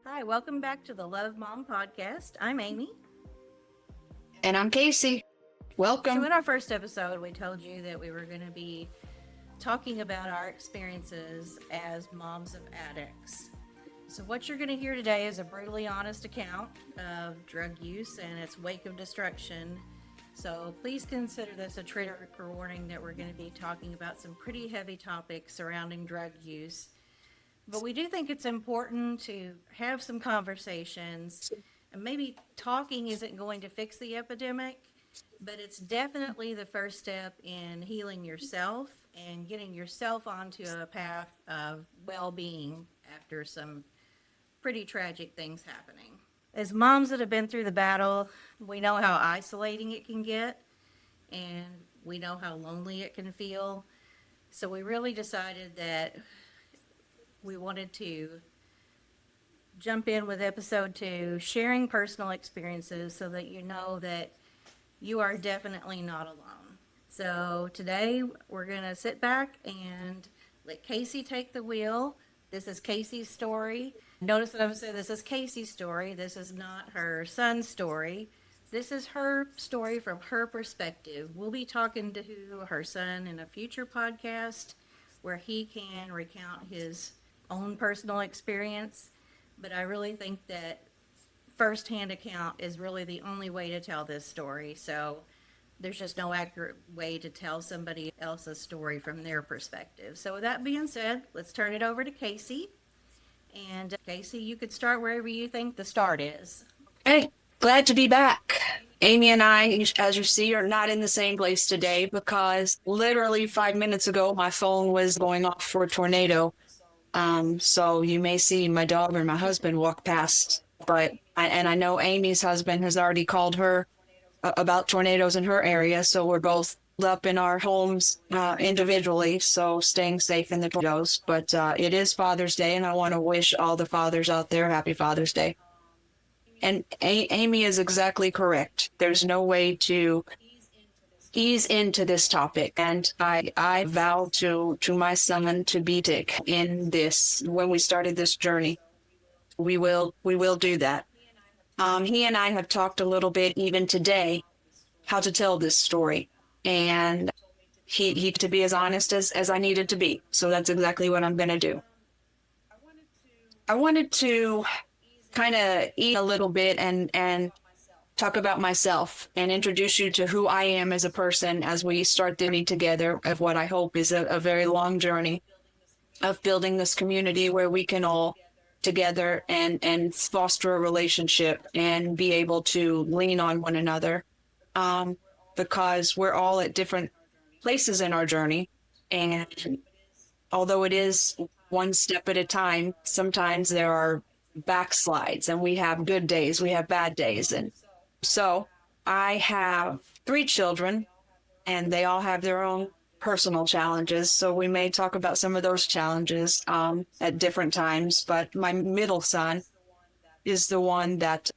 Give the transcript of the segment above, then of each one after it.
Hi, welcome back to the Love Mom podcast. I'm Amy. And I'm Kasey. So, Welcome. in our first episode, we told you that we were going to be talking about our experiences as moms of addicts. So, what you're going to hear today is a brutally honest account of drug use and its wake of destruction. So, please consider this a trigger warning that we're going to be talking about some pretty heavy topics surrounding drug use. But we do think it's important to have some conversations. And maybe talking isn't going to fix the epidemic, but it's definitely the first step in healing yourself and getting yourself onto a path of well being after some pretty tragic things happening. As moms that have been through the battle, we know how isolating it can get, and we know how lonely it can feel. So we really decided that we wanted to jump in with episode 2, sharing personal experiences so that you know that you are definitely not alone. So today we're going to sit back and let Kasey take the wheel. This is Kasey's story. Notice that I'm saying this is Kasey's story. This is not her son's story. This is her story from her perspective. We'll be talking to her son in a future podcast where he can recount his own personal experience. But I really think that firsthand account is really the only way to tell this story. So there's just no accurate way to tell somebody else's story from their perspective. So with that being said, let's turn it over to Kasey. And Kasey, you could start wherever you think the start is. Hey, glad to be back. Amy and I, as you see, are not in the same place today because literally 5 minutes ago, my phone was going off for a tornado. So you may see my dog or my husband walk past, I know Amy's husband has already called her about tornadoes in her area. So we're both up in our homes individually, so staying safe in the tornadoes. But it is Father's Day, and I want to wish all the fathers out there happy Father's Day. And Amy is exactly correct. There's no way to ease into this topic. And I vow to my son to be Dick in this when we started this journey. We will do that. He and I have talked a little bit even today how to tell this story. And he to be as honest as I needed to be. So that's exactly what I'm gonna do. I wanted to kind of eat a little bit and talk about myself and introduce you to who I am as a person as we start the journey together of what I hope is a very long journey of building this community where we can all together and foster a relationship and be able to lean on one another because we're all at different places in our journey. And although it is one step at a time, sometimes there are backslides and we have good days, we have bad days. And so I have 3 children and they all have their own personal challenges. So we may talk about some of those challenges at different times. But my middle son is the one that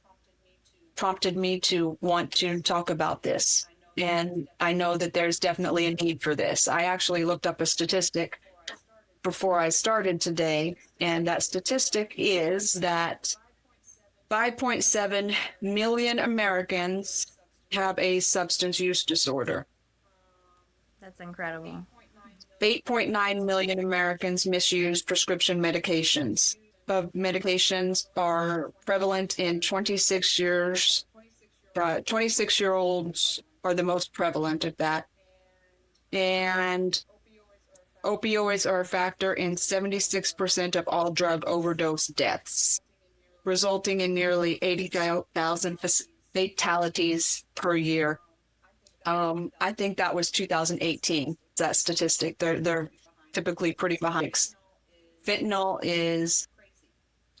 prompted me to want to talk about this. And I know that there's definitely a need for this. I actually looked up a statistic before I started today, and that statistic is that 5.7 million Americans have a substance use disorder. That's incredible. 8.9 million Americans misuse prescription medications. Medications are prevalent in 26 years. 26-year-olds are the most prevalent of that. And opioids are a factor in 76% of all drug overdose deaths, resulting in nearly 80,000 fatalities per year. I think that was 2018, that statistic. They're typically pretty behind. Fentanyl is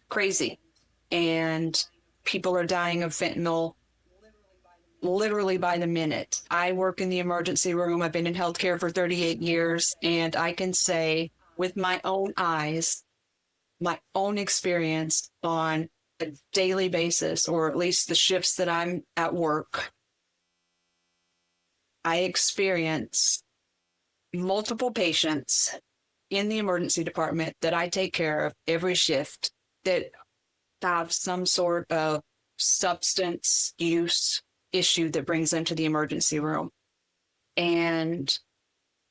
crazy, and people are dying of fentanyl literally by the minute. I work in the emergency room. I've been in healthcare for 38 years, and I can say with my own eyes, my own experience on a daily basis, or at least the shifts that I'm at work, I experience multiple patients in the emergency department that I take care of every shift that have some sort of substance use issue that brings them to the emergency room. And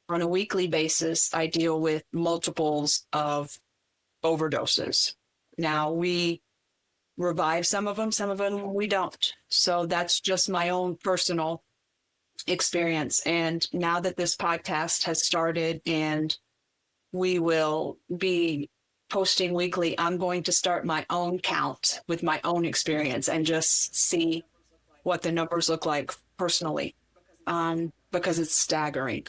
on a weekly basis, I deal with multiples of overdoses. Now, we revive some of them we don't. So that's just my own personal experience. And now that this podcast has started and we will be posting weekly, I'm going to start my own count with my own experience and just see what the numbers look like personally, because it's staggering.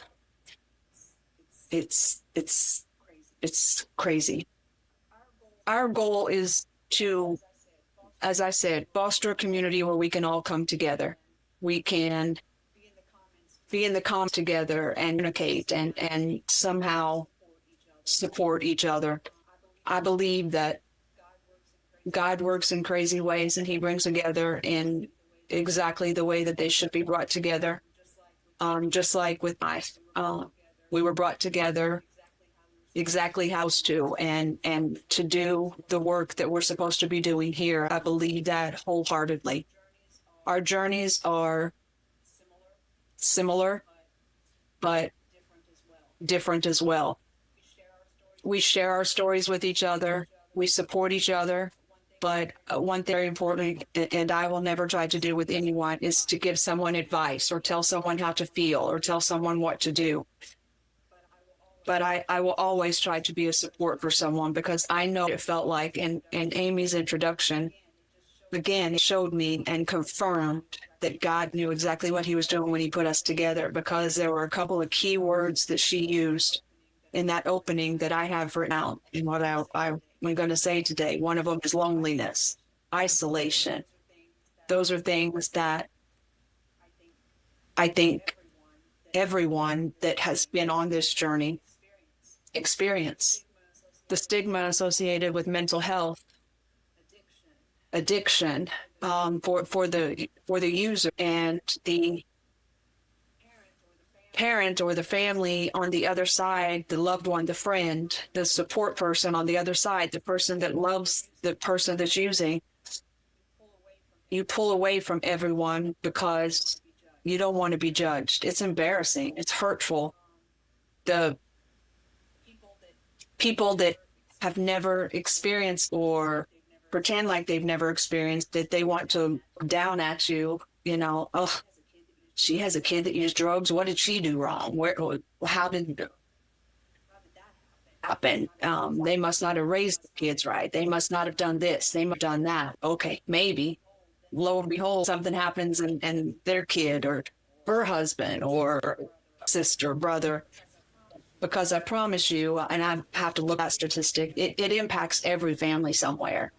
It's crazy. Our goal is to, as I said, foster a community where we can all come together. We can be in the comments together and communicate and somehow support each other. I believe that God works in crazy ways and he brings together in exactly the way that they should be brought together. Just like with we were brought together exactly how to and to do the work that we're supposed to be doing here. I believe that wholeheartedly. Our journeys are similar, but different as well. We share our stories with each other. We support each other. But one thing very important, and I will never try to do with anyone, is to give someone advice or tell someone how to feel or tell someone what to do. But I will always try to be a support for someone, because I know it felt like, and Amy's introduction, again, it showed me and confirmed that God knew exactly what he was doing when he put us together, because there were a couple of key words that she used in that opening that I have written out in what I'm going to say today. One of them is loneliness, isolation. Those are things that I think everyone that has been on this journey experience. The stigma associated with mental health, addiction, for the user, and the parent or the family on the other side, the loved one, the friend, the support person on the other side, the person that loves the person that's using. You pull away from everyone because you don't want to be judged. It's embarrassing. It's hurtful. The people that have never experienced or pretend like they've never experienced it, they want to down at you, oh, she has a kid that used drugs. What did she do wrong? How did it happen? They must not have raised the kids right. They must not have done this. They must have done that. Okay, maybe. Lo and behold, something happens and their kid or her husband or sister, brother. Because I promise you, and I have to look at statistic, it impacts every family somewhere.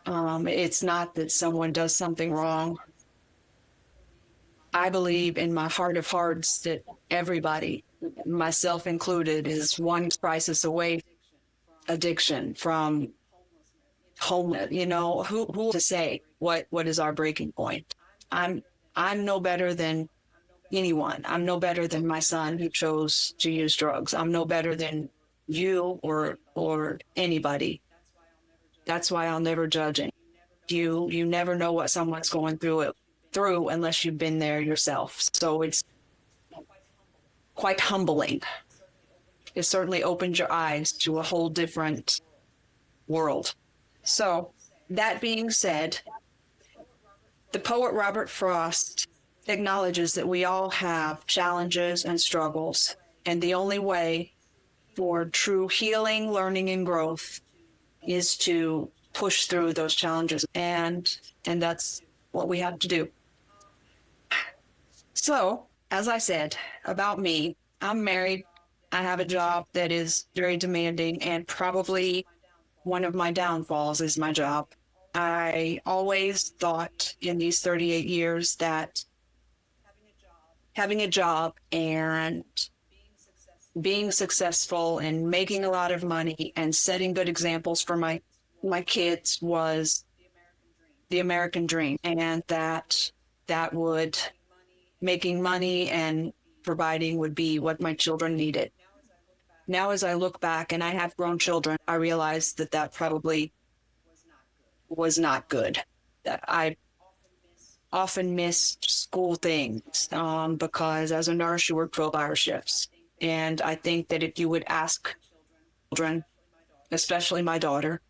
It's not that someone does something wrong. I believe in my heart of hearts that everybody, myself included, is one crisis away, addiction from homeless. Who to say what is our breaking point? I'm no better than anyone. I'm no better than my son who chose to use drugs. I'm no better than you or anybody. That's why I'll never judge it. You never know what someone's going through unless you've been there yourself. So it's quite humbling. It certainly opens your eyes to a whole different world. So that being said, the poet Robert Frost acknowledges that we all have challenges and struggles, and the only way for true healing, learning, and growth is to push through those challenges, and that's what we have to do. So, as I said about me, I'm married. I have a job that is very demanding, and probably one of my downfalls is my job. I always thought in these 38 years that having a job and being successful and making a lot of money and setting good examples for my kids was the American dream, and that would making money and providing would be what my children needed. Now, as I look back, and I have grown children, I realize that probably was not good. That I often missed school things because as a nurse, you work 12-hour shifts. And I think that if you would ask children, especially my daughter,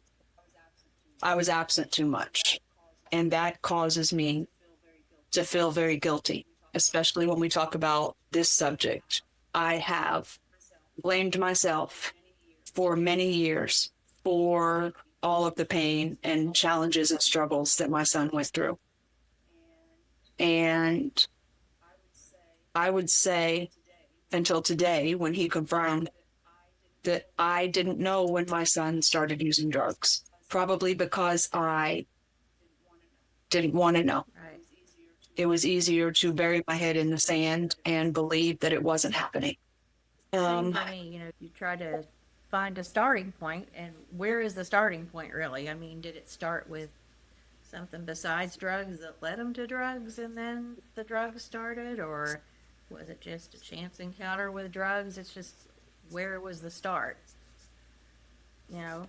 I was absent too much. And that causes me to feel very guilty, especially when we talk about this subject. I have blamed myself for many years for all of the pain and challenges and struggles that my son went through. And I would say until today, when he confirmed that I didn't know when my son started using drugs, probably because I didn't want to know. Right. It was easier to bury my head in the sand and believe that it wasn't happening. Same for me. You try to find a starting point, and where is the starting point really? I mean, did it start with something besides drugs that led him to drugs, and then the drugs started, or was it just a chance encounter with drugs? It's just, where was the start? You know,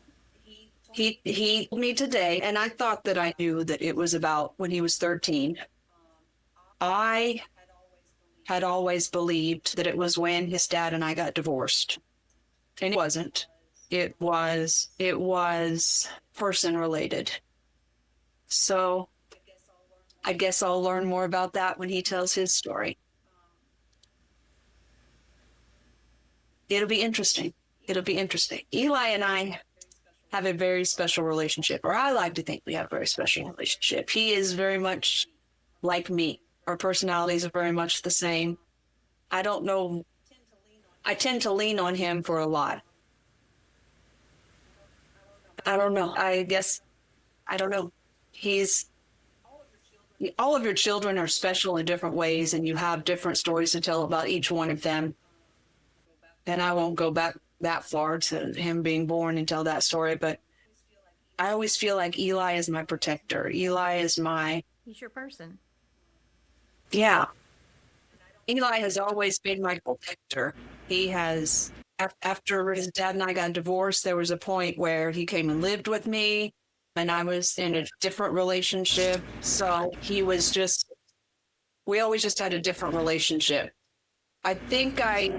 He told me today, and I thought that I knew that it was about when he was 13. I had always believed that it was when his dad and I got divorced. And it wasn't. It was person related. So I guess I'll learn more about that when he tells his story. It'll be interesting. It'll be interesting. Eli and I have a very special relationship, or I like to think we have a very special relationship. He is very much like me. Our personalities are very much the same. I don't know. I tend to lean on him for a lot. I don't know. I don't know. All of your children are special in different ways, and you have different stories to tell about each one of them. And I won't go back that far to him being born and tell that story, but I always feel like Eli is my protector. Eli is he's your person. Yeah. Eli has always been my protector. He has, after his dad and I got divorced, there was a point where he came and lived with me, and I was in a different relationship. So we always just had a different relationship. I think I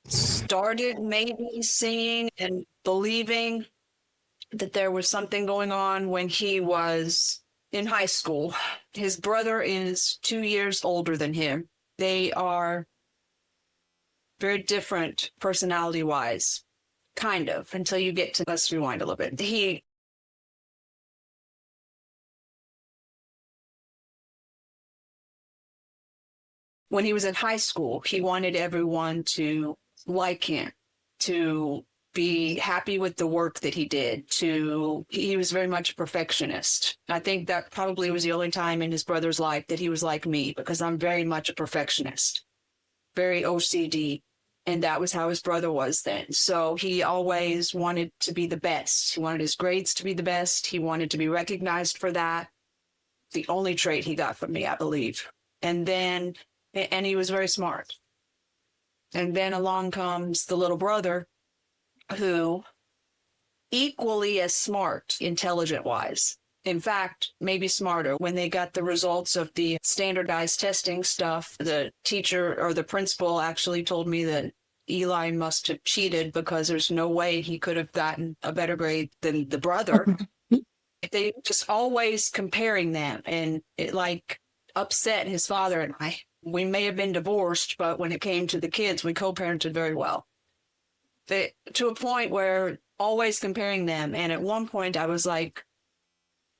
started maybe seeing and believing that there was something going on when he was in high school. His brother is 2 years older than him. They are very different personality-wise, kind of, until you get to, let's rewind a little bit. When he was in high school, he wanted everyone to like him, to be happy with the work that he did. He was very much a perfectionist. I think that probably was the only time in his brother's life that he was like me, because I'm very much a perfectionist, very OCD. And that was how his brother was then. So he always wanted to be the best. He wanted his grades to be the best. He wanted to be recognized for that. The only trait he got from me, I believe. And he was very smart. And then along comes the little brother, who equally as smart, intelligent-wise. In fact, maybe smarter. When they got the results of the standardized testing stuff, the teacher or the principal actually told me that Eli must have cheated because there's no way he could have gotten a better grade than the brother. They just always comparing them, and it upset his father and I. We may have been divorced, but when it came to the kids, we co-parented very well. To a point where always comparing them. And at one point I was like,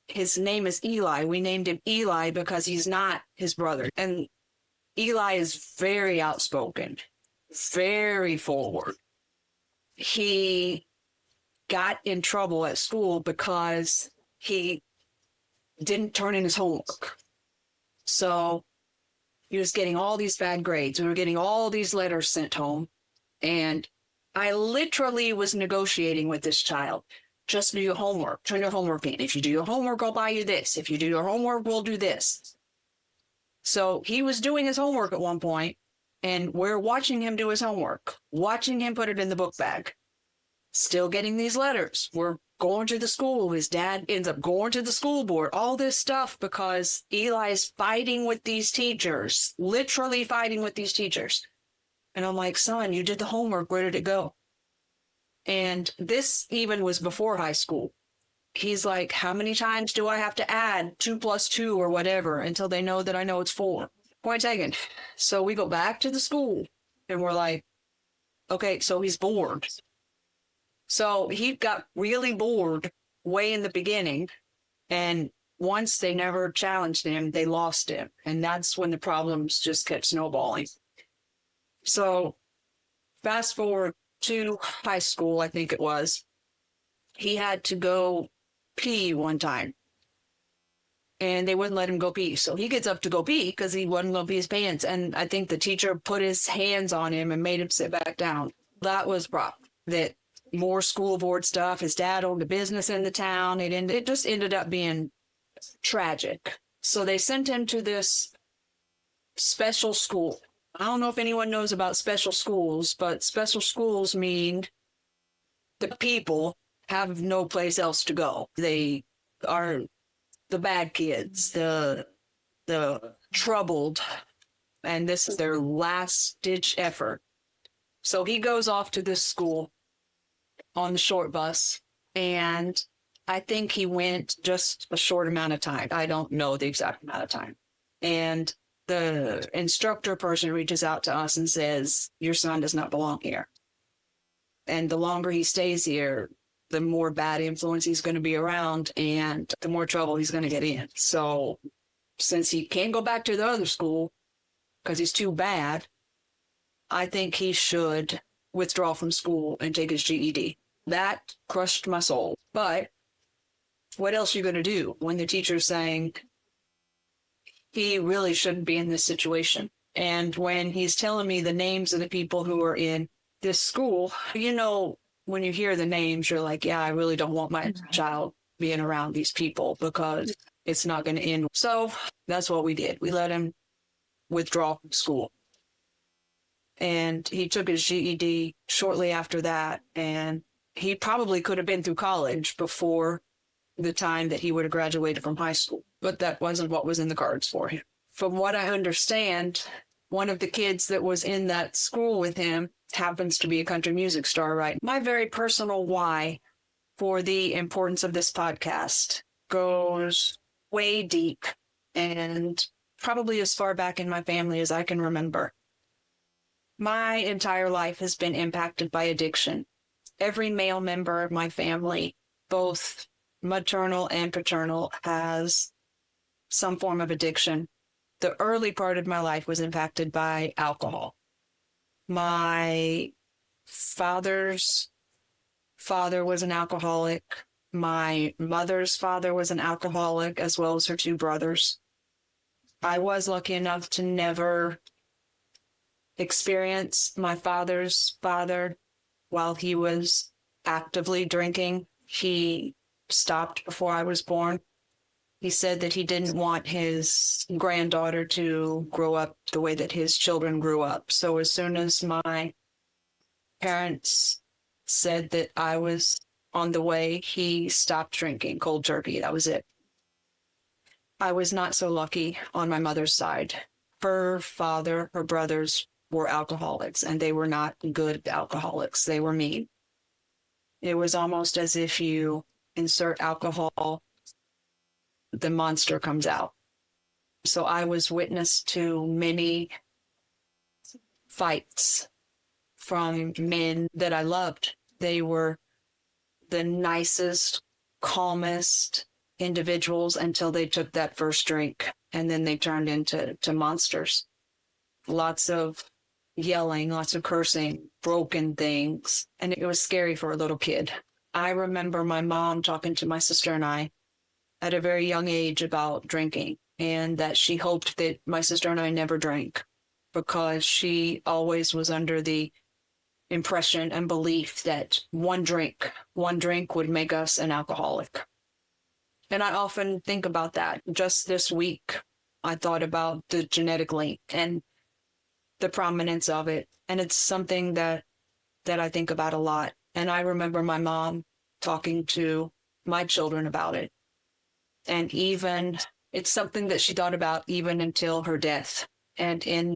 his name is Eli. We named him Eli because he's not his brother. And Eli is very outspoken, very forward. He got in trouble at school because he didn't turn in his homework. So he was getting all these bad grades. We were getting all these letters sent home. And I literally was negotiating with this child. Just do your homework. Turn your homework in. If you do your homework, I'll buy you this. If you do your homework, we'll do this. So he was doing his homework at one point, and we're watching him do his homework, watching him put it in the book bag. Still getting these letters. We're going to the school. His dad ends up going to the school board, all this stuff because Eli's fighting with these teachers, literally fighting with these teachers. And I'm like, son, you did the homework. Where did it go? And this even was before high school. He's like, how many times do I have to add 2 plus 2 or whatever until they know that I know it's 4? Point taken. So we go back to the school and we're like, okay, so he's bored. So he got really bored way in the beginning. And once they never challenged him, they lost him. And that's when the problems just kept snowballing. So fast forward to high school, I think it was, he had to go pee one time. And they wouldn't let him go pee. So he gets up to go pee because he wasn't going to pee his pants. And I think the teacher put his hands on him and made him sit back down. That was rough. That more school board stuff. His dad owned a business in the town. It just ended up being tragic. So they sent him to this special school. I don't know if anyone knows about special schools, but special schools mean the people have no place else to go. They are the bad kids, the troubled, and this is their last ditch effort. So he goes off to this school on the short bus, and I think he went just a short amount of time. I don't know the exact amount of time. And the instructor person reaches out to us and says, your son does not belong here. And the longer he stays here, the more bad influence he's going to be around and the more trouble he's going to get in. So since he can't go back to the other school because he's too bad, I think he should withdraw from school and take his GED. That crushed my soul. But what else are you going to do when the teacher's saying he really shouldn't be in this situation? And when he's telling me the names of the people who are in this school, when you hear the names, you're like, yeah, I really don't want my child being around these people because it's not going to end. So that's what we did. We let him withdraw from school. And he took his GED shortly after that. And he probably could have been through college before the time that he would have graduated from high school. But that wasn't what was in the cards for him. From what I understand, one of the kids that was in that school with him happens to be a country music star, right? My very personal why for the importance of this podcast goes way deep and probably as far back in my family as I can remember. My entire life has been impacted by addiction. Every male member of my family, both maternal and paternal, has some form of addiction. The early part of my life was impacted by alcohol. My father's father was an alcoholic. My mother's father was an alcoholic, as well as her 2 brothers. I was lucky enough to never experience my father's father while he was actively drinking. He stopped before I was born. He said that he didn't want his granddaughter to grow up the way that his children grew up. So as soon as my parents said that I was on the way, he stopped drinking cold turkey. That was it. I was not so lucky on my mother's side. Her father, her brothers were alcoholics, and they were not good alcoholics. They were mean. It was almost as if you insert alcohol, the monster comes out. So I was witness to many fights from men that I loved. They were the nicest, calmest individuals until they took that first drink, and then they turned into monsters. Lots of yelling, lots of cursing, broken things, and it was scary for a little kid. I remember my mom talking to my sister and I at a very young age about drinking, and that she hoped that my sister and I never drank because she always was under the impression and belief that one drink would make us an alcoholic. And I often think about that. Just this week, I thought about the genetic link and the prominence of it. And it's something that I think about a lot. And I remember my mom talking to my children about it. And even it's something that she thought about even until her death. And in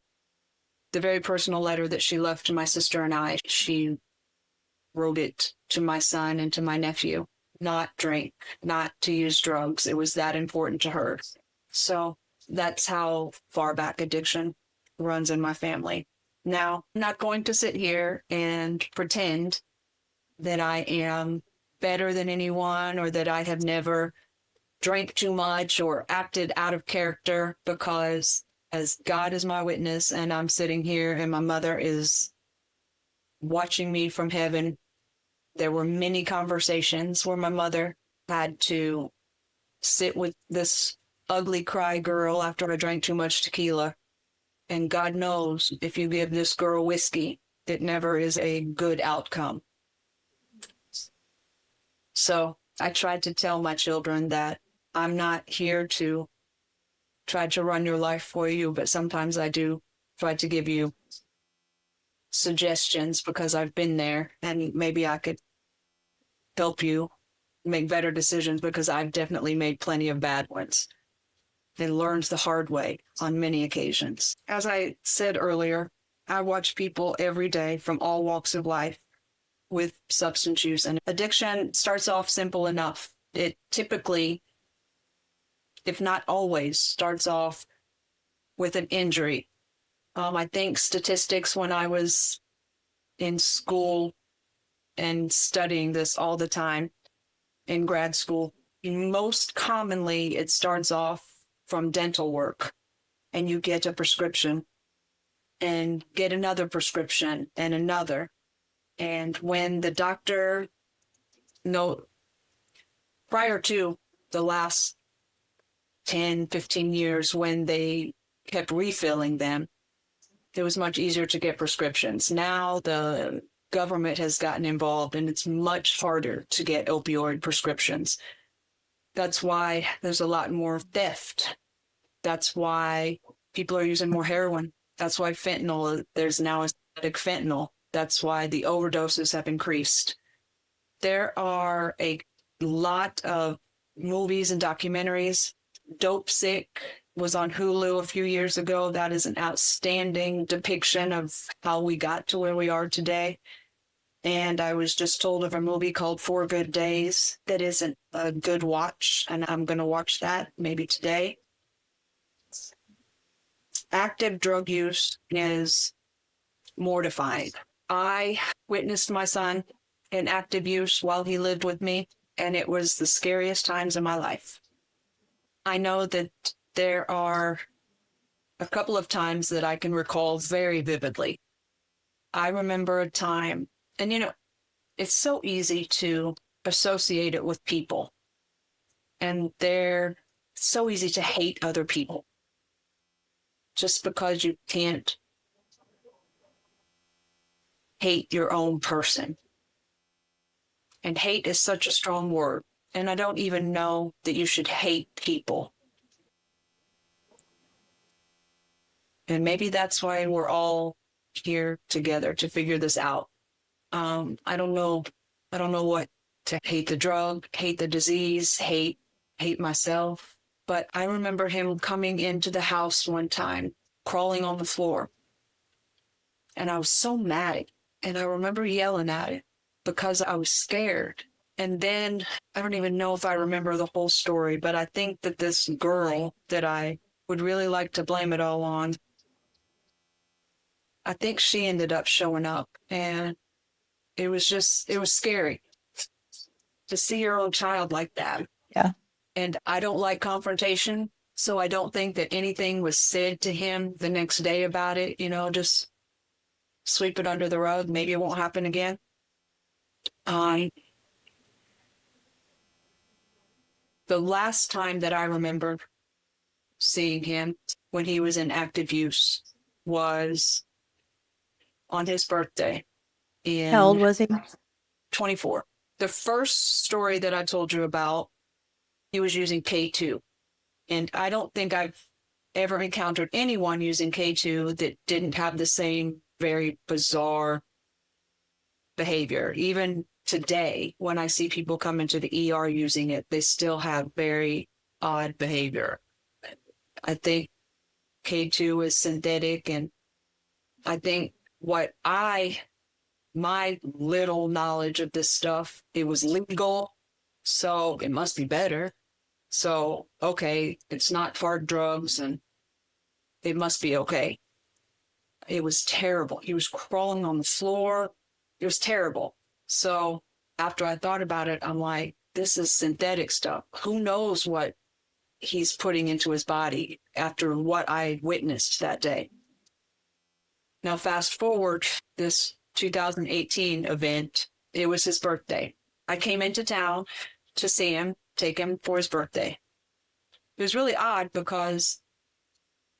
the very personal letter that she left to my sister and I, she wrote it to my son and to my nephew, not drink, not to use drugs. It was that important to her. So that's how far back addiction runs in my family. Now, I'm not going to sit here and pretend that I am better than anyone or that I have never drank too much or acted out of character, because as God is my witness and I'm sitting here and my mother is watching me from heaven, there were many conversations where my mother had to sit with this ugly cry girl after I drank too much tequila. And God knows if you give this girl whiskey, it never is a good outcome. So I tried to tell my children that I'm not here to try to run your life for you, but sometimes I do try to give you suggestions because I've been there, and maybe I could help you make better decisions, because I've definitely made plenty of bad ones and learned the hard way on many occasions. As I said earlier, I watch people every day from all walks of life with substance use, and addiction starts off simple enough. It typically, if not always, starts off with an injury. I think statistics when I was in school and studying this all the time in grad school, most commonly it starts off from dental work, and you get a prescription and get another prescription and another. And when the doctor, prior to the last 10, 15 years, when they kept refilling them, it was much easier to get prescriptions. Now the government has gotten involved and it's much harder to get opioid prescriptions. That's why there's a lot more theft. That's why people are using more heroin. That's why there's now a synthetic fentanyl. That's why the overdoses have increased. There are a lot of movies and documentaries. Dope Sick was on Hulu a few years ago. That is an outstanding depiction of how we got to where we are today. And I was just told of a movie called 4 Good Days that isn't a good watch, and I'm going to watch that maybe today. Active drug use is mortifying. I witnessed my son in active use while he lived with me, and it was the scariest times of my life. I know that there are a couple of times that I can recall very vividly. I remember a time, and it's so easy to associate it with people, and they're so easy to hate other people just because you can't hate your own person. And hate is such a strong word. And I don't even know that you should hate people. And maybe that's why we're all here together to figure this out. I don't know what to hate: the drug, hate the disease, hate myself. But I remember him coming into the house one time, crawling on the floor. And I was so mad. And I remember yelling at it because I was scared. And then I don't even know if I remember the whole story, but I think that this girl that I would really like to blame it all on, I think she ended up showing up. And it was scary to see your own child like that. Yeah. And I don't like confrontation, so I don't think that anything was said to him the next day about it. Just sweep it under the rug. Maybe it won't happen again. The last time that I remember seeing him when he was in active use was on his birthday in How old was he? 24. The first story that I told you about, he was using K2. And I don't think I've ever encountered anyone using K2 that didn't have the same very bizarre behavior. Even today, when I see people come into the ER using it, they still have very odd behavior. I think K2 is synthetic, and I think my little knowledge of this stuff, it was legal, so it must be better. So, okay, it's not hard drugs, and it must be okay. It was terrible. He was crawling on the floor. It was terrible. So after I thought about it, I'm like, this is synthetic stuff. Who knows what he's putting into his body after what I witnessed that day. Now, fast forward this 2018 event, it was his birthday. I came into town to see him, take him for his birthday. It was really odd because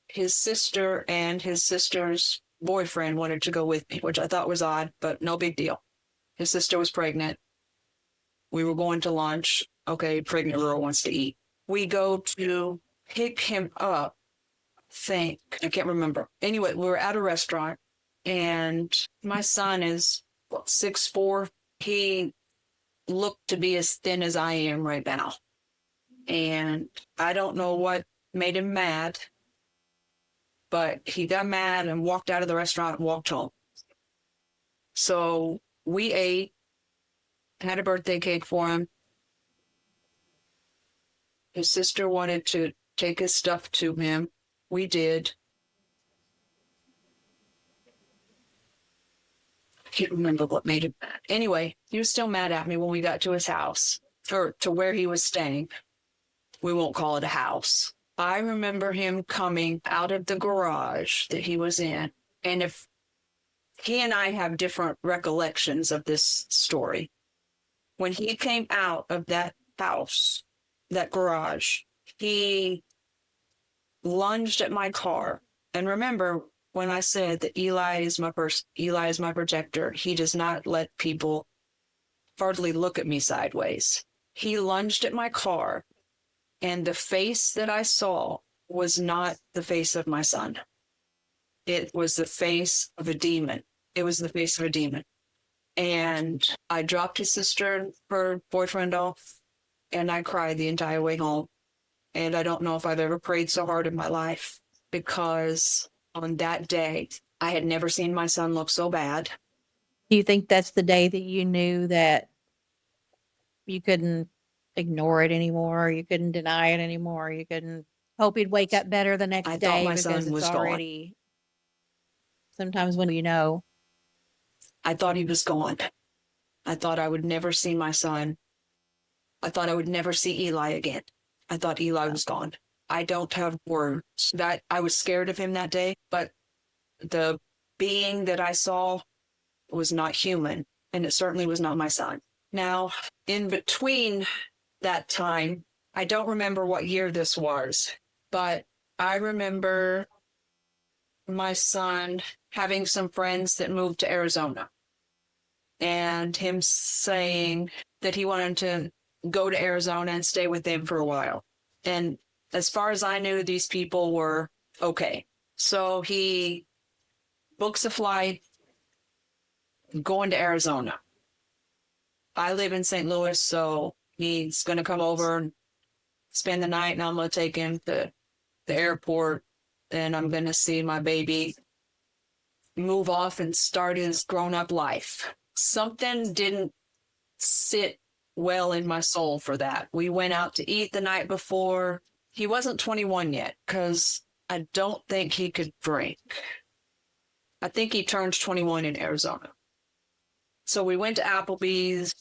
his sister and his sister's boyfriend wanted to go with me, which I thought was odd, but no big deal. His sister was pregnant. We were going to lunch. Okay, pregnant girl wants to eat. We go to pick him up. I can't remember. Anyway, we were at a restaurant, and my son is 6'4". He looked to be as thin as I am right now. And I don't know what made him mad, but he got mad and walked out of the restaurant and walked home. So we ate, had a birthday cake for him. His sister wanted to take his stuff to him. We did. I can't remember what made him mad. Anyway, he was still mad at me when we got to his house, or to where he was staying. We won't call it a house. I remember him coming out of the garage that he was in. And if he and I have different recollections of this story, when he came out of that house, that garage, he lunged at my car. And remember, when I said that Eli is my protector, he does not let people hardly look at me sideways. He lunged at my car, and the face that I saw was not the face of my son. It was the face of a demon. It was the face of a demon. And I dropped his sister and her boyfriend off, and I cried the entire way home. And I don't know if I've ever prayed so hard in my life, because on that day, I had never seen my son look so bad. Do you think that's the day that you knew that you couldn't ignore it anymore? You couldn't deny it anymore? You couldn't hope he'd wake up better the next I day? thought my Because son it's was already, sometimes when you know. I thought he was gone. I thought I would never see my son. I thought I would never see Eli again. I thought Eli was gone. I don't have words. That I was scared of him that day, but the being that I saw was not human, and it certainly was not my son. Now, in between that time, I don't remember what year this was, but I remember my son having some friends that moved to Arizona, and him saying that he wanted to go to Arizona and stay with them for a while. And as far as I knew, these people were okay. So he books a flight going to Arizona. I live in St. Louis, so he's going to come over and spend the night, and I'm going to take him to the airport, and I'm going to see my baby move off and start his grown-up life. Something didn't sit well in my soul for that. We went out to eat the night before. He wasn't 21 yet, because I don't think he could drink. I think he turned 21 in Arizona. So we went to Applebee's,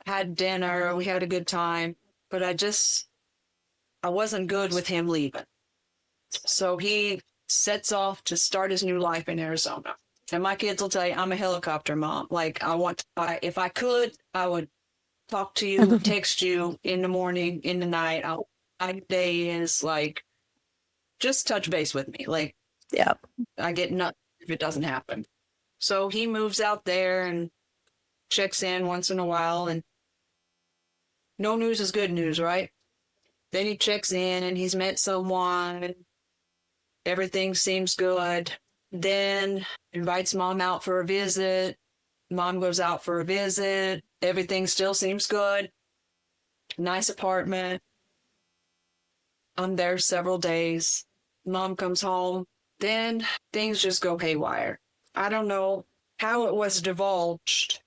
had dinner, we had a good time, but I wasn't good with him leaving. So he sets off to start his new life in Arizona. And my kids will tell you, I'm a helicopter mom. Like, if I could, I would talk to you, text you in the morning, in the night. My day is like, just touch base with me. Like, Yeah. I get nuts if it doesn't happen. So he moves out there and checks in once in a while, and no news is good news, right? Then he checks in and he's met someone. Everything seems good. Then invites mom out for a visit. Mom goes out for a visit. Everything still seems good. Nice apartment. I'm there several days. Mom comes home. Then things just go haywire. I don't know how it was divulged,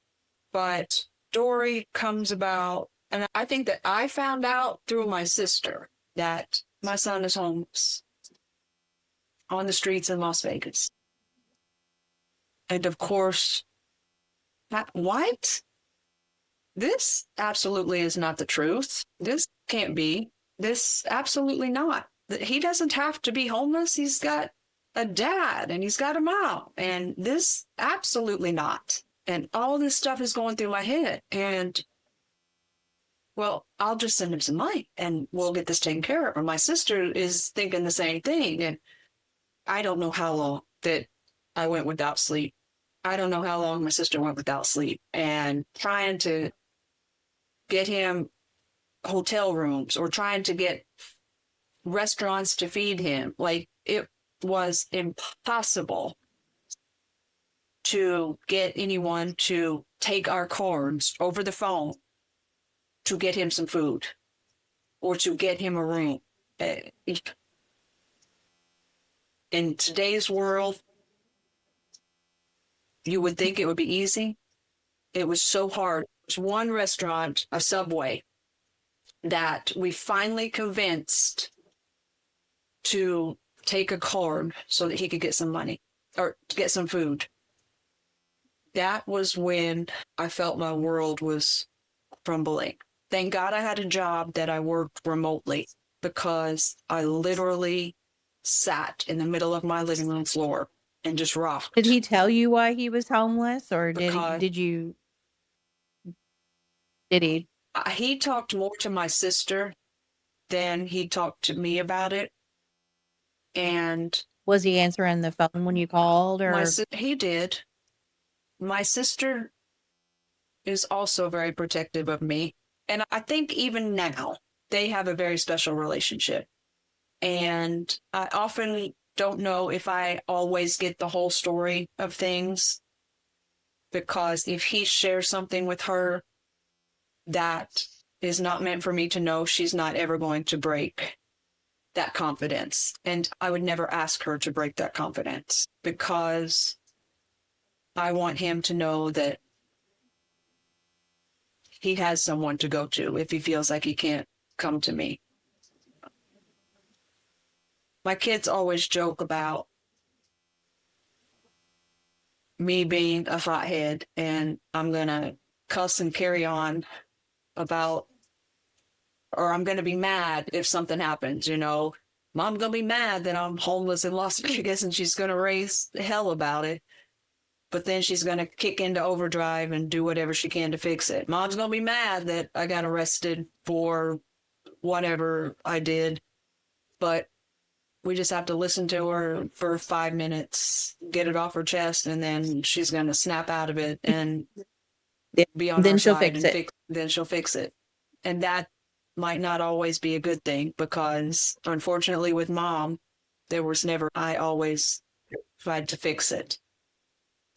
but story comes about. And I think that I found out through my sister that my son is homeless on the streets in Las Vegas. And of course, what? This absolutely is not the truth. This can't be. This absolutely not. He doesn't have to be homeless. He's got a dad and he's got a mom. And this absolutely not. And all this stuff is going through my head. And well, I'll just send him some money and we'll get this taken care of. And my sister is thinking the same thing. And I don't know how long that I went without sleep. I don't know how long my sister went without sleep and trying to get him hotel rooms or trying to get restaurants to feed him. Like, it was impossible to get anyone to take our cards over the phone to get him some food or to get him a room. In today's world, you would think it would be easy. It was so hard. There's one restaurant, a Subway, that we finally convinced to take a card so that he could get some money or to get some food. That was when I felt my world was crumbling. Thank God I had a job that I worked remotely, because I literally sat in the middle of my living room floor and just rocked. Did he tell you why he was homeless, or Because- did he? He talked more to my sister than he talked to me about it. And Was he answering the phone when you called, or? he did. My sister is also very protective of me. And I think even now they have a very special relationship. And I often don't know if I always get the whole story of things, because if he shares something with her that is not meant for me to know, she's not ever going to break that confidence. And I would never ask her to break that confidence, because I want him to know that he has someone to go to if he feels like he can't come to me. My kids always joke about me being a hothead, and I'm going to cuss and carry on about, or I'm going to be mad if something happens, you know. Mom's going to be mad that I'm homeless in Las Vegas, and she's going to raise hell about it. But then she's going to kick into overdrive and do whatever she can to fix it. Mom's going to be mad that I got arrested for whatever I did. But we just have to listen to her for 5 minutes, get it off her chest, and then she's going to snap out of it and be on Then our she'll side fix and it. then she'll fix it. And that might not always be a good thing, because unfortunately with Mom, there was never, I always tried to fix it.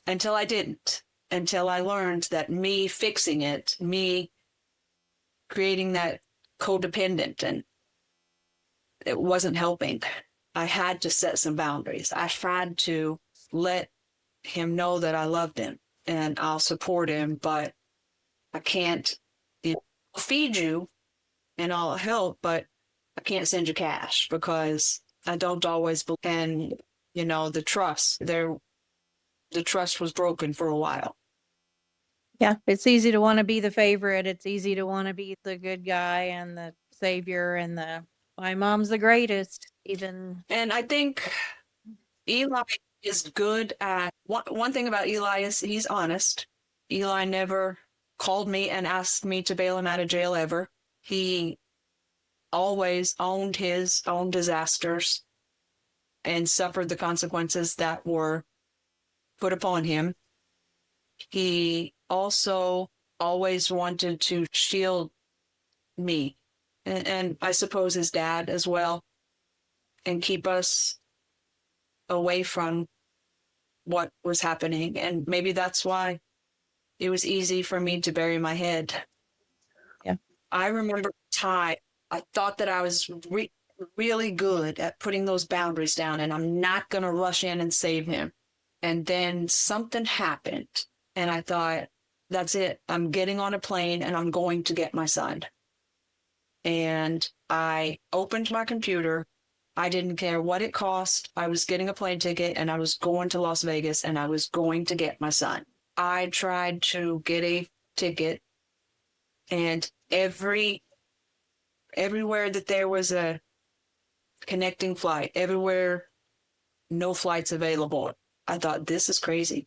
Until I didn't. Until I learned that me fixing it, me creating that codependent, and it wasn't helping. I had to set some boundaries. I had to let him know that I loved him and I'll support him, but I can't, I'll feed you and I'll help, but I can't send you cash, because I don't always believe. And, you know, the trust was broken for a while. Yeah, it's easy to want to be the favorite. It's easy to want to be the good guy and the savior and my mom's the greatest. Even. And I think Eli is good at, one thing about Eli is he's honest. Eli never called me and asked me to bail him out of jail ever. He always owned his own disasters and suffered the consequences that were put upon him. He also always wanted to shield me, and I suppose his dad as well, and keep us away from what was happening. And maybe that's why it was easy for me to bury my head. Yeah. I remember a time I thought that I was really good at putting those boundaries down, and I'm not going to rush in and save him. And then something happened, and I thought, that's it. I'm getting on a plane and I'm going to get my son. And I opened my computer. I didn't care what it cost. I was getting a plane ticket and I was going to Las Vegas and I was going to get my son. I tried to get a ticket, and everywhere that there was a connecting flight, everywhere, no flights available. I thought, this is crazy.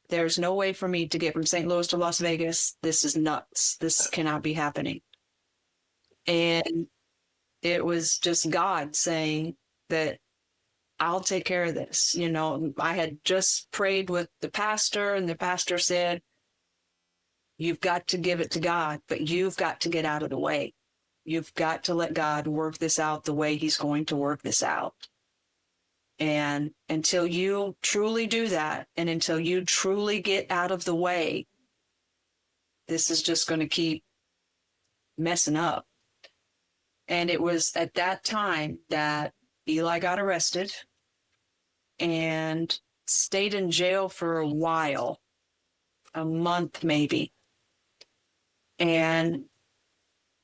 There's no way for me to get from St. Louis to Las Vegas. This is nuts. This cannot be happening. And it was just God saying that I'll take care of this. You know, I had just prayed with the pastor, and the pastor said, you've got to give it to God, but you've got to get out of the way. You've got to let God work this out the way he's going to work this out. And until you truly do that, and until you truly get out of the way, this is just going to keep messing up. And it was at that time that Eli got arrested and stayed in jail for a while, a month maybe. And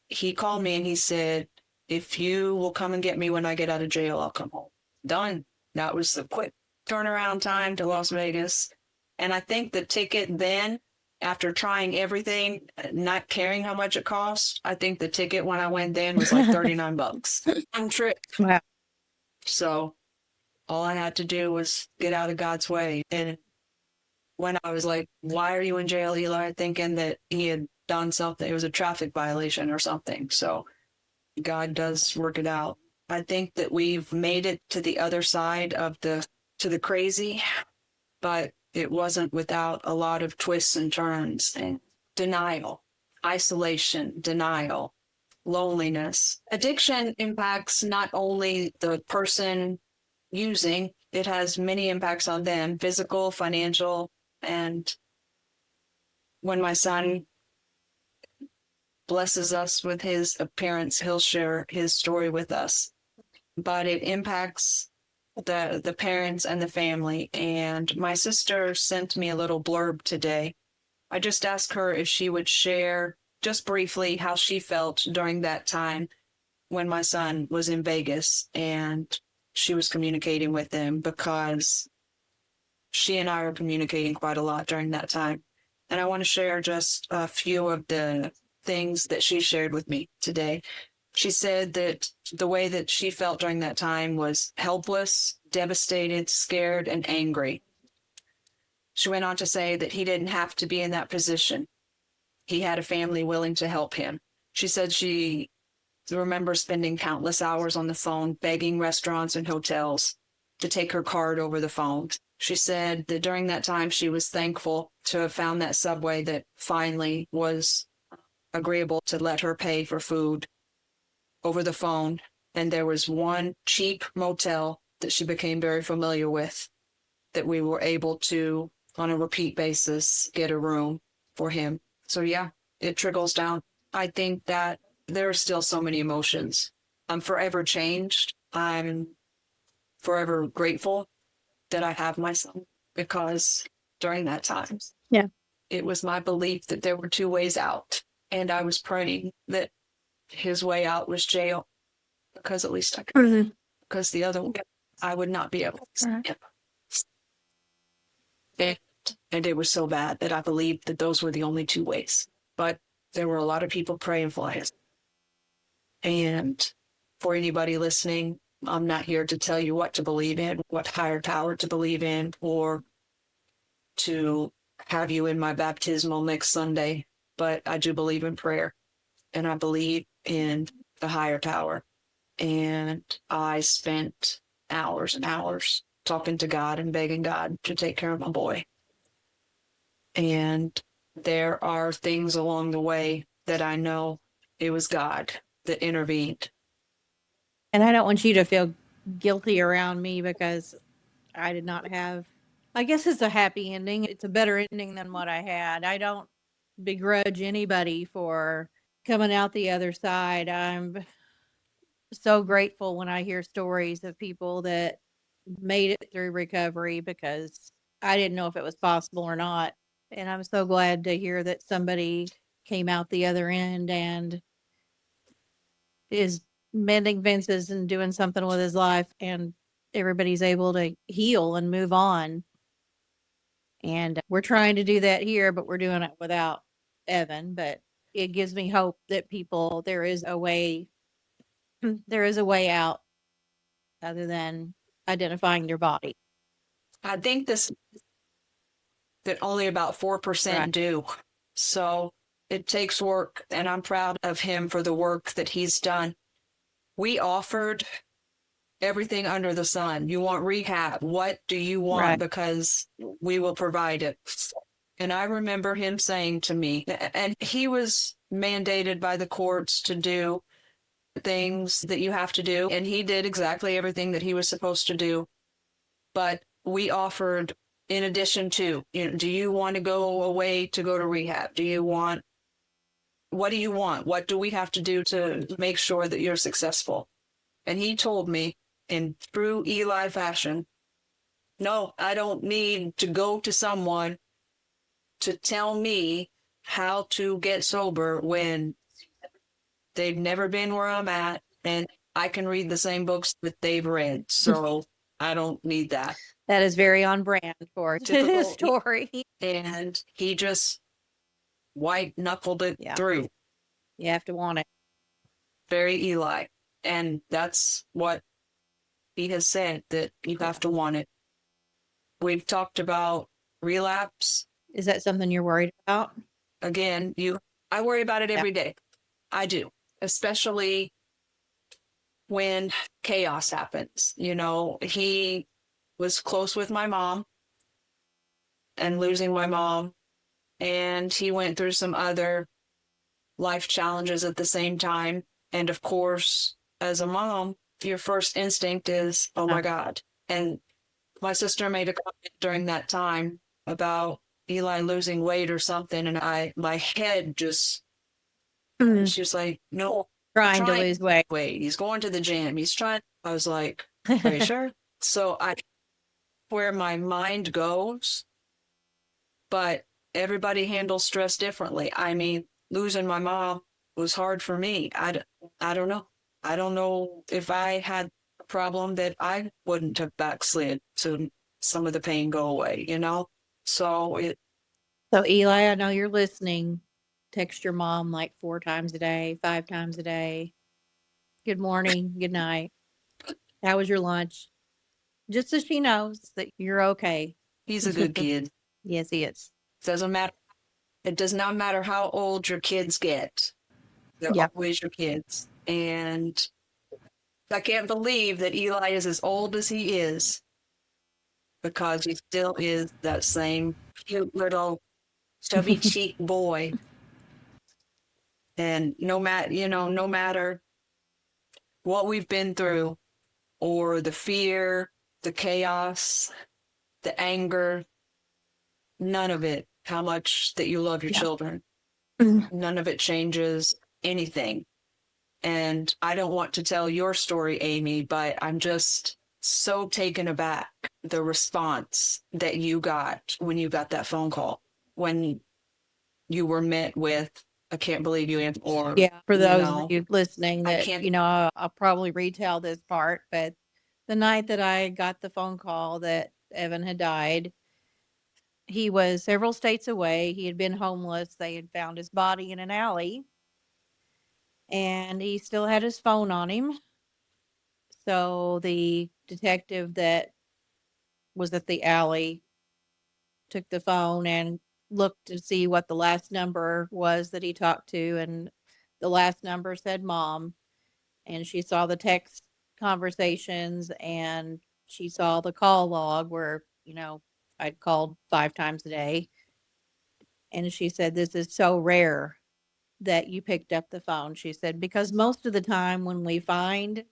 he called me and he said, if you will come and get me when I get out of jail, I'll come home. Done. That was the quick turnaround time to Las Vegas. And I think the ticket then, after trying everything, not caring how much it cost, I think the ticket when I went then was like $39 on trip. Wow. So all I had to do was get out of God's way. And when I was like, why are you in jail, Eli? Thinking that he had done something, it was a traffic violation or something. So God does work it out. I think that we've made it to the other side of the crazy, but it wasn't without a lot of twists and turns and denial, isolation, denial, loneliness. Addiction impacts not only the person using, it has many impacts on them, physical, financial, and when my son blesses us with his appearance, he'll share his story with us. But it impacts the parents and the family. And my sister sent me a little blurb today. I just asked her if she would share just briefly how she felt during that time when my son was in Vegas and she was communicating with him, because she and I are communicating quite a lot during that time. And I want to share just a few of the things that she shared with me today. She said that the way that she felt during that time was helpless, devastated, scared, and angry. She went on to say that he didn't have to be in that position. He had a family willing to help him. She said she remembers spending countless hours on the phone, begging restaurants and hotels to take her card over the phone. She said that during that time, she was thankful to have found that Subway that finally was agreeable to let her pay for food over the phone. And there was one cheap motel that she became very familiar with that we were able to, on a repeat basis, get a room for him. So yeah, it trickles down. I think that there are still so many emotions. I'm forever changed. I'm forever grateful that I have my son, because during that time, Yeah. it was my belief that there were two ways out. And I was praying that his way out was jail, because at least I could, Mhm. because the other one, I would not be able to see Right. him. And it was so bad that I believed that those were the only two ways. But there were a lot of people praying for him. And for anybody listening, I'm not here to tell you what to believe in, what higher power to believe in, or to have you in my baptismal next Sunday. But I do believe in prayer, and I believe in the higher power. And I spent hours and hours talking to God and begging God to take care of my boy. And there are things along the way that I know it was God that intervened. And I don't want you to feel guilty around me because I did not have, I guess it's a happy ending. It's a better ending than what I had. I don't begrudge anybody for coming out the other side. I'm so grateful when I hear stories of people that made it through recovery because I didn't know if it was possible or not. And I'm so glad to hear that somebody came out the other end and is mending fences and doing something with his life, and everybody's able to heal and move on. And we're trying to do that here, but we're doing it without Evan. But it gives me hope that people, there is a way, there is a way out other than identifying their body. I think this that only about 4% Right. do. So it takes work, and I'm proud of him for the work that he's done. We offered everything under the sun. You want rehab? What do you want? Right. Because we will provide it. And I remember him saying to me, and he was mandated by the courts to do things that you have to do, and he did exactly everything that he was supposed to do. But we offered, in addition to, do you want to go away to go to rehab? What do you want? What do we have to do to make sure that you're successful? And he told me in true Eli fashion, no, I don't need to go to someone to tell me how to get sober when they've never been where I'm at, and I can read the same books that they've read. So I don't need that. That is very on brand for his story. And he just white knuckled it through. You have to want it. Very Eli. And that's what he has said, that you have to want it. We've talked about relapse. Is that something you're worried about? Again, I worry about it every day. I do, especially when chaos happens. He was close with my mom and losing my mom, and he went through some other life challenges at the same time. And of course, as a mom, your first instinct is, oh my God. And my sister made a comment during that time about Eli losing weight or something, and my head just, she was like, no, Trying to lose weight. He's going to the gym. He's trying. I was like, are you sure? So where my mind goes, but everybody handles stress differently. I mean, losing my mom was hard for me. I don't know. I don't know if I had a problem that I wouldn't have backslid to some of the pain go away, So Eli, I know you're listening. Text your mom like 4 times a day, 5 times a day. Good morning, good night. How was your lunch? Just so she knows that you're okay. He's a good kid. Yes, he is. Doesn't matter. It does not matter how old your kids get. They're always your kids. And I can't believe that Eli is as old as he is, because he still is that same cute little chubby cheek boy. And no matter what we've been through, or the fear, the chaos, the anger, none of it, how much that you love your children, none of it changes anything. And I don't want to tell your story, Amy, but I'm just so taken aback the response that you got when you got that phone call, when you were met with, I can't believe you answered. Or for those of you listening that I'll probably retell this part, but the night that I got the phone call that Evan had died, he was several states away. He had been homeless. They had found his body in an alley, and he still had his phone on him. So the detective that was at the alley took the phone and looked to see what the last number was that he talked to, and the last number said mom. And she saw the text conversations, and she saw the call log where, I'd called 5 times a day. And she said, this is so rare that you picked up the phone. She said, because most of the time when we find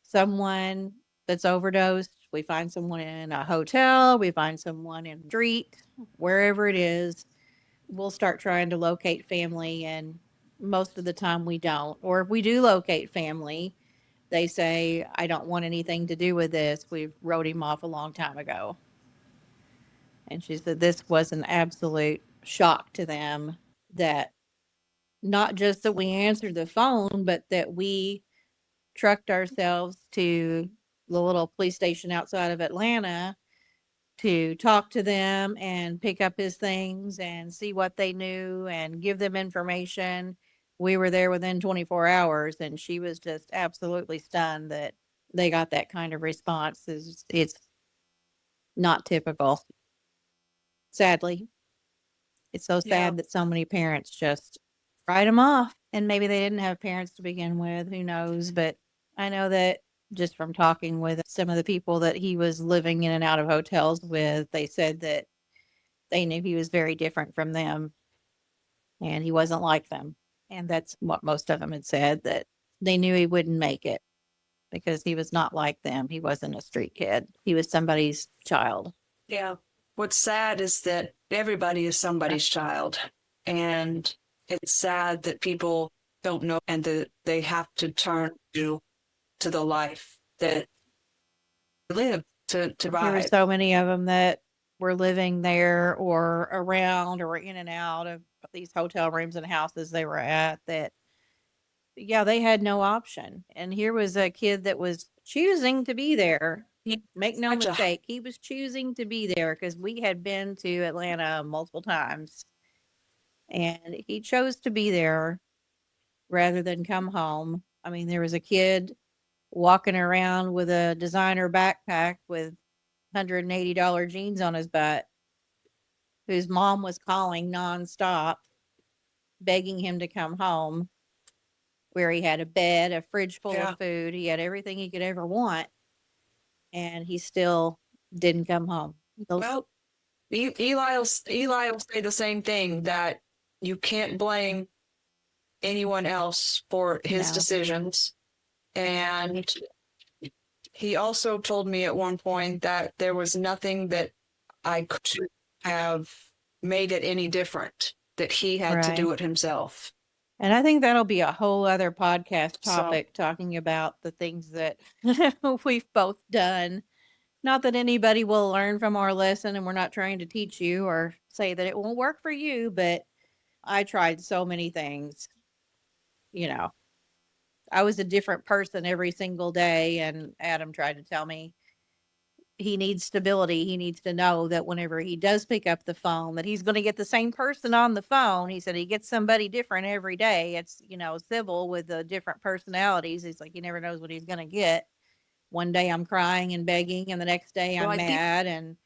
someone that's overdosed, we find someone in a hotel, we find someone in the street, wherever it is, we'll start trying to locate family, and most of the time we don't. Or if we do locate family, they say, I don't want anything to do with this. We've wrote him off a long time ago. And she said this was an absolute shock to them, that not just that we answered the phone, but that we trucked ourselves to the little police station outside of Atlanta to talk to them and pick up his things and see what they knew and give them information. We were there within 24 hours, and she was just absolutely stunned that they got that kind of response. It's not typical. Sadly, it's so sad that so many parents just write them off, and maybe they didn't have parents to begin with. Who knows? But I know that just from talking with some of the people that he was living in and out of hotels with, they said that they knew he was very different from them and he wasn't like them. And that's what most of them had said, that they knew he wouldn't make it because he was not like them. He wasn't a street kid. He was somebody's child. Yeah. What's sad is that everybody is somebody's child. And it's sad that people don't know and that they have to turn to the life that live to survive. There were so many of them that were living there or around or in and out of these hotel rooms and houses they were at, that, yeah, they had no option. And here was a kid that was choosing to be there. Make no mistake, he was choosing to be there because we had been to Atlanta multiple times. And he chose to be there rather than come home. I mean, there was a kid walking around with a designer backpack with $180 jeans on his butt, whose mom was calling nonstop, begging him to come home, where he had a bed, a fridge full of food. He had everything he could ever want, and he still didn't come home. Well, Eli will say the same thing, that you can't blame anyone else for his decisions. And he also told me at one point that there was nothing that I could have made it any different, that he had to do it himself. And I think that'll be a whole other podcast topic, talking about the things that we've both done. Not that anybody will learn from our lesson, and we're not trying to teach you or say that it won't work for you, but I tried so many things. You know, I was a different person every single day, and Adam tried to tell me he needs stability. He needs to know that whenever he does pick up the phone, that he's going to get the same person on the phone. He said he gets somebody different every day. It's, Sybil with the different personalities. He's like, he never knows what he's going to get. One day I'm crying and begging, and the next day I'm mad, and,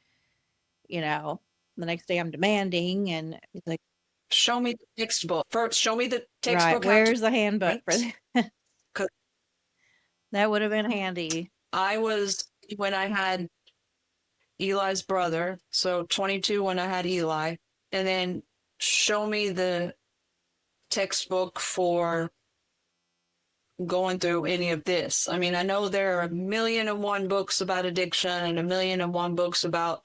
the next day I'm demanding. And he's like, show me the textbook. First, show me the textbook. Right, where's the handbook for that? That would have been handy. When I had Eli's brother, so 22 when I had Eli, and then show me the textbook for going through any of this. I mean, I know there are 1,000,001 books about addiction and 1,000,001 books about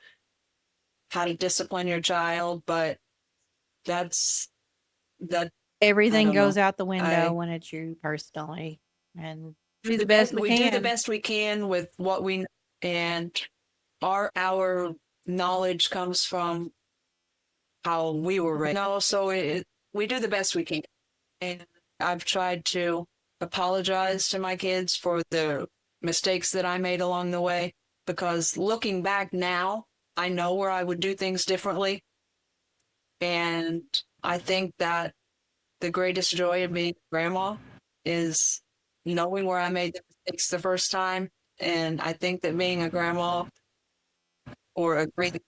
how to discipline your child, but everything goes out the window when it's you personally, and do the best we can. We do the best we can with what we know, and our knowledge comes from how we were raised. So we do the best we can. And I've tried to apologize to my kids for the mistakes that I made along the way, because looking back now, I know where I would do things differently. And I think that the greatest joy of being a grandma is knowing where I made the mistakes the first time. And I think that being a grandma, or a great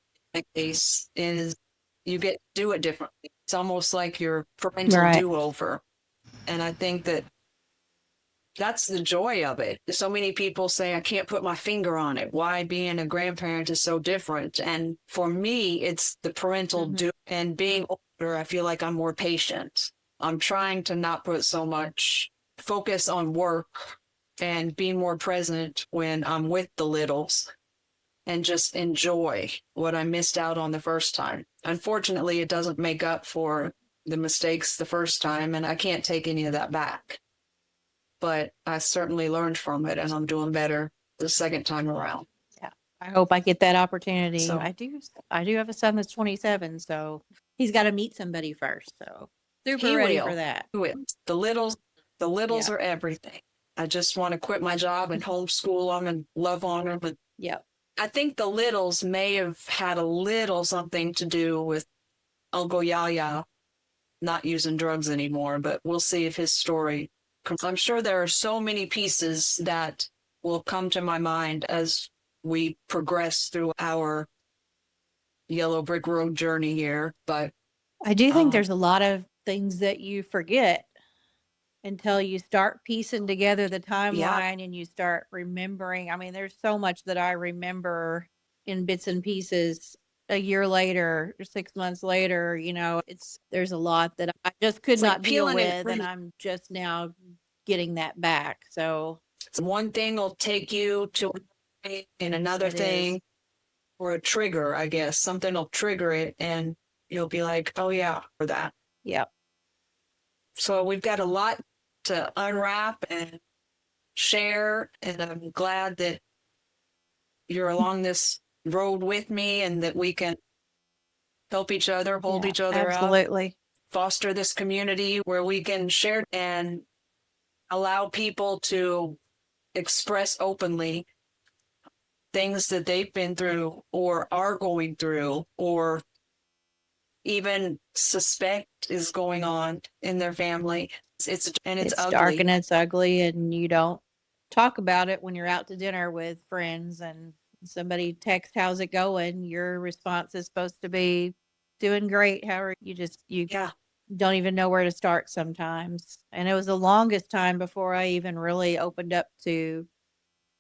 case, is you get to do it differently. It's almost like your parental do-over. And I think that that's the joy of it. So many people say, I can't put my finger on it. Why being a grandparent is so different. And for me, it's the parental do. And being older, I feel like I'm more patient. I'm trying to not put so much focus on work and being more present when I'm with the littles, and just enjoy what I missed out on the first time. unfortunately, it doesn't make up for the mistakes the first time, and I can't take any of that back. But I certainly learned from it, and I'm doing better the second time around. Yeah. I hope I get that opportunity. So I do have a son that's 27, so he's got to meet somebody first. So super he ready will. for that. He will. The littles Yeah. are everything. I just want to quit my job and homeschool them and love on them. But Yep. I think the littles may have had a little something to do with Uncle Yaya not using drugs anymore, but we'll see if his story. I'm sure there are so many pieces that will come to my mind as we progress through our yellow brick road journey here. But I do think there's a lot of things that you forget until you start piecing together the timeline and you start remembering. I mean, there's so much that I remember in bits and pieces a year later or 6 months later. There's a lot that I just could not deal with, and I'm just now getting that back. So one thing will take you to and another thing, or a trigger, I guess. Something will trigger it, and you'll be like, oh yeah, for that. Yep. So we've got a lot to unwrap and share, and I'm glad that you're along this road with me and that we can help each other, hold each other up, absolutely. foster this community where we can share and allow people to express openly things that they've been through or are going through or even suspect is going on in their family. It's ugly. Dark and it's ugly, and you don't talk about it when you're out to dinner with friends and somebody texts, "How's it going?" Your response is supposed to be, "Doing great. How are you?" You don't even know where to start sometimes. And it was the longest time before I even really opened up to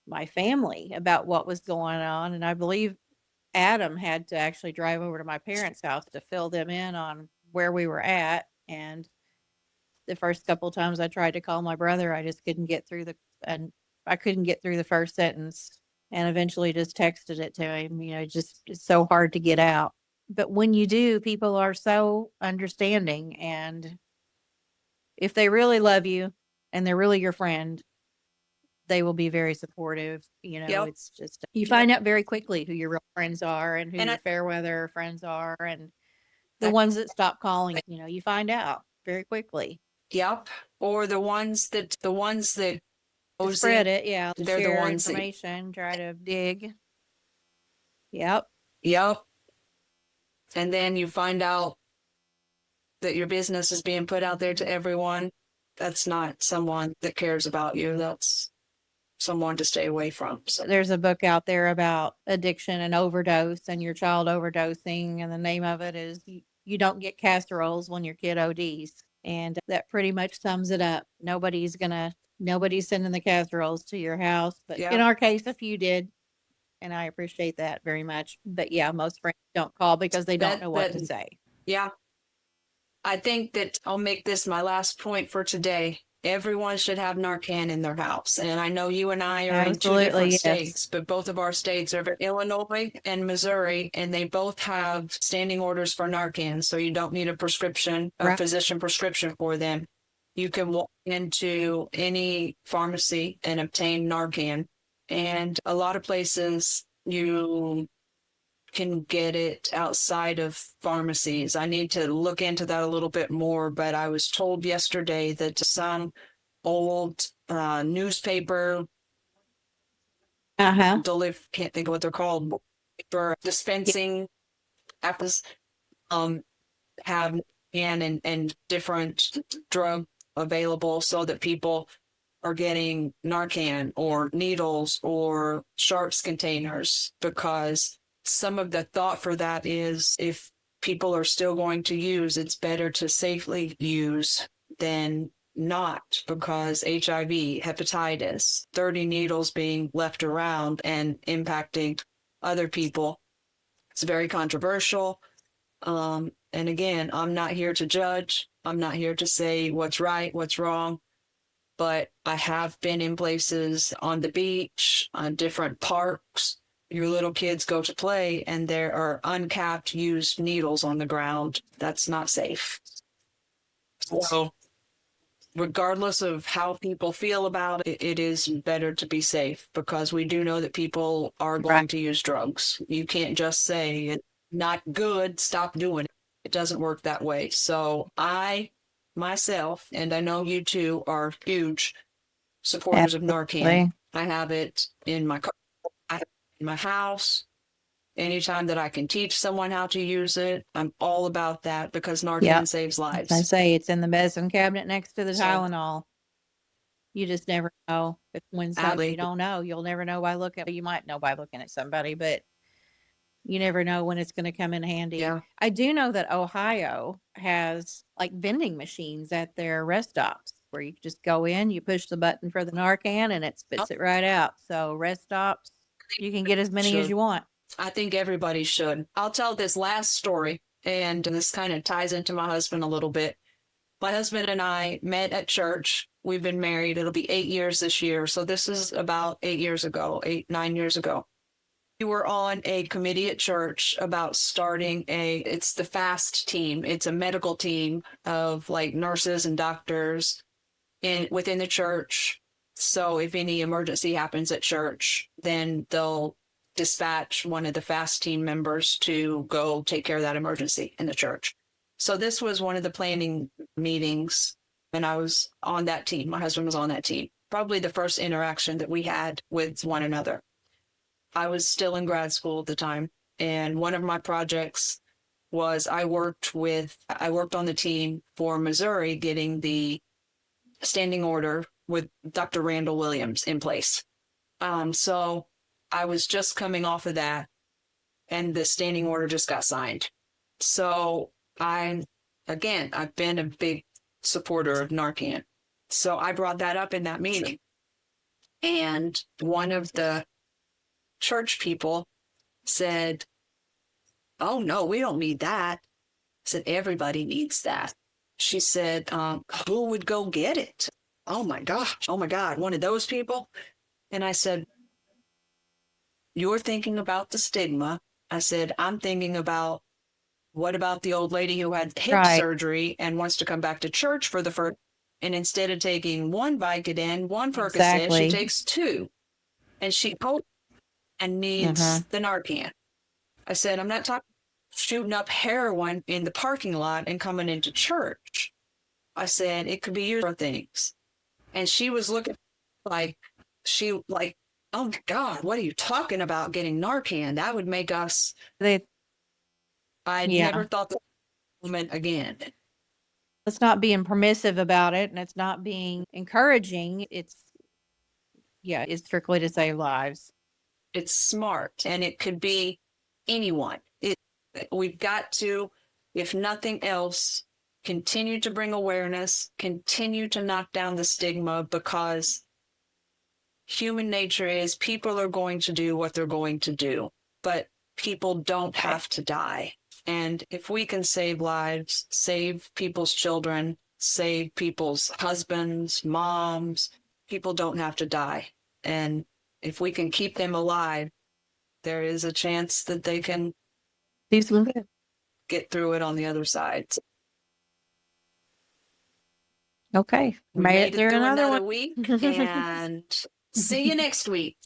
my family about what was going on. And I believe Adam had to actually drive over to my parents' house to fill them in on where we were at. And the first couple times I tried to call my brother, I just couldn't get through the first sentence, and eventually just texted it to him. It's so hard to get out. But when you do, people are so understanding, and if they really love you and they're really your friend, they will be very supportive. It's just, you find out very quickly who your real friends are and who your fair weather friends are, and the ones that stop calling, you find out very quickly. Yep. Or the ones that spread it. Yeah. They're share the ones information, try to dig. Yep. Yep. And then you find out that your business is being put out there to everyone. That's not someone that cares about you. That's someone to stay away from. So there's a book out there about addiction and overdose and your child overdosing, and the name of it is You Don't Get Casseroles When Your Kid ODs. And that pretty much sums it up. Nobody's sending the casseroles to your house, but in our case, a few did. And I appreciate that very much. But yeah, most friends don't call because they don't know what to say. Yeah. I think that I'll make this my last point for today. Everyone should have Narcan in their house. And I know you and I are in two different states, but both of our states are Illinois and Missouri, and they both have standing orders for Narcan. So you don't need a physician prescription for them. You can walk into any pharmacy and obtain Narcan. And a lot of places you can get it outside of pharmacies. I need to look into that a little bit more, but I was told yesterday that some old newspaper can't think of what they're called, for dispensing apples have and different drug available so that people are getting Narcan or needles or sharps containers, because some of the thought for that is if people are still going to use, it's better to safely use than not, because HIV, hepatitis, 30 needles being left around and impacting other people. It's very controversial. And again, I'm not here to judge. I'm not here to say what's right, what's wrong. But I have been in places on the beach, on different parks, your little kids go to play and there are uncapped used needles on the ground. That's not safe. So regardless of how people feel about it, it is better to be safe because we do know that people are going Right. to use drugs. You can't just say it's not good, stop doing it. It doesn't work that way. So I myself, and I know you two, are huge supporters of Narcan. Absolutely. I have it in my car, I have it in my house. Anytime that I can teach someone how to use it, I'm all about that because Narcan Yep. saves As I lives. say, it's in the medicine cabinet next to the So, Tylenol. You just never know when somebody, Allie, you don't know. You'll never know by looking. You might know by looking at somebody, but you never know when it's going to come in handy. yeah, I do know that Ohio has like vending machines at their rest stops where you just go in, you push the button for the Narcan, and it spits it right out. So rest stops, you can get as many as should. you want. I think everybody should. I'll tell this last story, and this kind of ties into my husband a little bit. My husband and I met at church. We've been married. It'll be 8 years this year. So this is about 8 years ago, 9 years ago. We were on a committee at church about starting it's the FAST team. It's a medical team of like nurses and doctors within the church. So if any emergency happens at church, then they'll dispatch one of the FAST team members to go take care of that emergency in the church. So this was one of the planning meetings, and I was on that team. My husband was on that team. Probably the first interaction that we had with one another. I was still in grad school at the time, and one of my projects was I worked on the team for Missouri getting the standing order with Dr. Randall Williams in place. So I was just coming off of that, and the standing order just got signed. So I've been a big supporter of Narcan. So I brought that up in that meeting. And one of the church people said, "Oh, no, we don't need that." I said, "Everybody needs that." She said, "Who would go get it?" Oh my gosh. Oh my God. One of those people. And I said, "You're thinking about the stigma." I said, "I'm thinking about what about the old lady who had hip Right. surgery and wants to come back to church for the first, and instead of taking one Vicodin, one Percocet, Exactly. she takes two, and she and needs the Narcan." I said, "I'm not talking shooting up heroin in the parking lot and coming into church." I said, "It could be your things." And she was looking like, "Oh my God, what are you talking about getting Narcan? That would make us," They, I'd yeah. never thought that woman again. It's not being permissive about it, and it's not being encouraging. It's strictly to save lives. It's smart, and it could be anyone. We've got to, if nothing else, continue to bring awareness, continue to knock down the stigma, because human nature is people are going to do what they're going to do, but people don't have to die. And if we can save lives, save people's children, save people's husbands, moms, people don't have to die. And if we can keep them alive, there is a chance that they can Do some good. get through it on the other side. Okay. We Made made it it through through another another one. week, and see you next week.